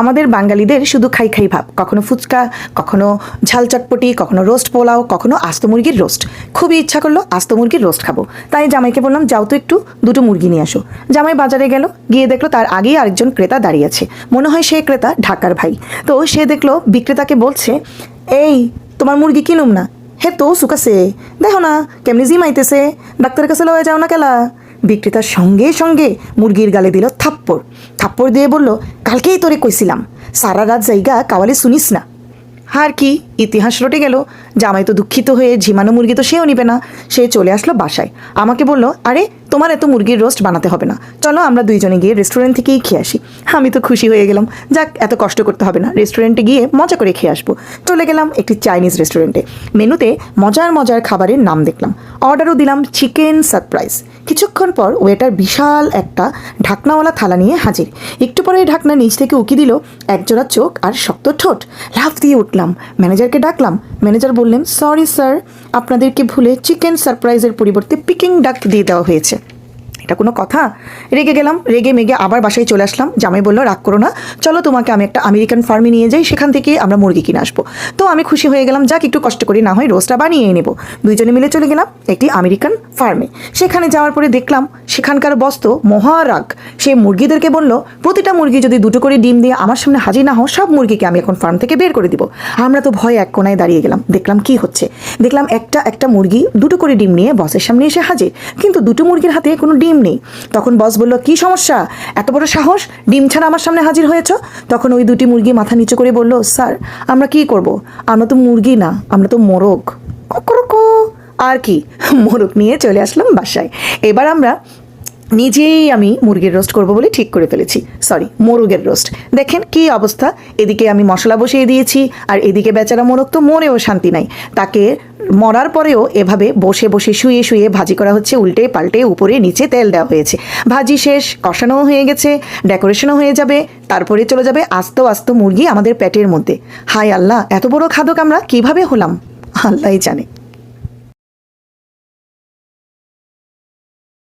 আমাদের বাঙালিদের শুধু খাই খাই ভাব, কখনো ফুচকা, কখনো ঝাল চটপটি, কখনো রোস্ট পোলাও, কখনো আস্ত মুরগির রোস্ট। খুবই ইচ্ছা করলো আস্ত মুরগির রোস্ট খাবো, তাই জামাইকে বললাম যাও তো একটু দুটো মুরগি নিয়ে আসো। জামাই বাজারে গেল, গিয়ে দেখলো তার আগেই আরেকজন ক্রেতা দাঁড়িয়ে আছে। মনে হয় সে ক্রেতা ঢাকার ভাই। তো সে দেখলো বিক্রেতাকে বলছে, এই তোমার মুরগি কিনুম না? হে তো শুকাছে, দেখো না কেমনি জিমাইতেছে, ডাক্তারের কাছে লয়ে যাও না কেলা। বিক্রেতার সঙ্গে সঙ্গে মুরগির গালে দিল থাপ্পড়। থাপ্পড় দিয়ে বলল, কালকেই তোরে কইছিলাম সারা রাত জায়গা কাওয়ালে শুনিস না। আর কি ইতিহাস রটে গেল। জামাই তো দুঃখিত হয়ে ঝিমানো মুরগি তো সেও নিবে না, সে চলে আসলো বাসায়। আমাকে বলল, আরে তোমার এত মুরগির রোস্ট বানাতে হবে না, চলো আমরা দুইজনে গিয়ে রেস্টুরেন্ট থেকেই খেয়ে আসি। আমি তো খুশি হয়ে গেলাম, যাক এত কষ্ট করতে হবে না, রেস্টুরেন্টে গিয়ে মজা করে খেয়ে আসবো। চলে গেলাম একটি চাইনিজ রেস্টুরেন্টে। মেনুতে মজার মজার খাবারের নাম দেখলাম, অর্ডারও দিলাম চিকেন সারপ্রাইজ। কিছুক্ষণ পর ওয়েটার বিশাল একটা ঢাকনাওয়ালা থালা নিয়ে হাজির। একটু পরে ঢাকনা নিচ থেকে উকি দিল একজোড়া চোখ আর শক্ত ঠোঁট। লাফ দিয়ে উঠলাম, ম্যানেজারকে ডাকলাম। ম্যানেজার বললেন, সরি স্যার, আপনাদেরকে ভুলে চিকেন সারপ্রাইজের পরিবর্তে পিকিং ডাক দিয়ে দেওয়া হয়েছে। এটা কোনো কথা? রেগে গেলাম, রেগে মেগে আবার বাসায় চলে আসলাম। জামাই বলল, রাগ করো না, চলো তোমাকে আমি একটা আমেরিকান ফার্মে নিয়ে যাই, সেখান থেকে আমরা মুরগি কিনে আসবো। তো আমি খুশি হয়ে গেলাম, যাক একটু কষ্ট করি, না হয় রোস্টটা বানিয়ে নেব। দুইজনে মিলে চলে গেলাম একটি আমেরিকান ফার্মে। সেখানে যাওয়ার পরে দেখলাম সেখানকার বস তো মহারাগ। সে মুরগিদেরকে বলল, প্রতিটা মুরগি যদি দুটো করে ডিম দিয়ে আমার সামনে হাজির না হও, সব মুরগিকে আমি এখন ফার্ম থেকে বের করে দিব। আমরা তো ভয়ে এক কোনায় দাঁড়িয়ে গেলাম, দেখলাম কি হচ্ছে। দেখলাম একটা মুরগি দুটো করে ডিম নিয়ে বসের সামনে এসে হাজির, কিন্তু দুটো মুরগির হাতে কোনো ডিম নেই। তখন বস বলল, কি সমস্যা, এত বড় সাহস, ডিম ছাড়া আমার সামনে হাজির হয়েছ? তখন ওই দুটি মুরগি মাথা নিচু করে বলল, স্যার আমরা কি করব, আমরা তো মুরগি না, আমরা তো মোরগ। আর কি, মোরগ নিয়ে চলে আসলাম বাসায়। এবার আমরা নিজেই আমি মুরগির রোস্ট করবো বলে ঠিক করে ফেলেছি, সরি মোরগের রোস্ট। দেখেন কি অবস্থা, এদিকে আমি মশলা বসিয়ে দিয়েছি, আর এদিকে বেচারা মোরগ তো মরেও শান্তি নাই। তাকে মরার পরেও এভাবে বসে বসে শুয়ে শুয়ে ভাজি করা হচ্ছে, উল্টে পাল্টে উপরে নিচে তেল দেওয়া হয়েছে। ভাজি শেষ, কষানোও হয়ে গেছে, ডেকোরেশনও হয়ে যাবে, তারপরে চলে যাবে আস্ত আস্ত মুরগি আমাদের পেটের মধ্যে। হায় আল্লাহ, এত বড় খাদক আমরা কিভাবে হলাম আল্লাহই জানে।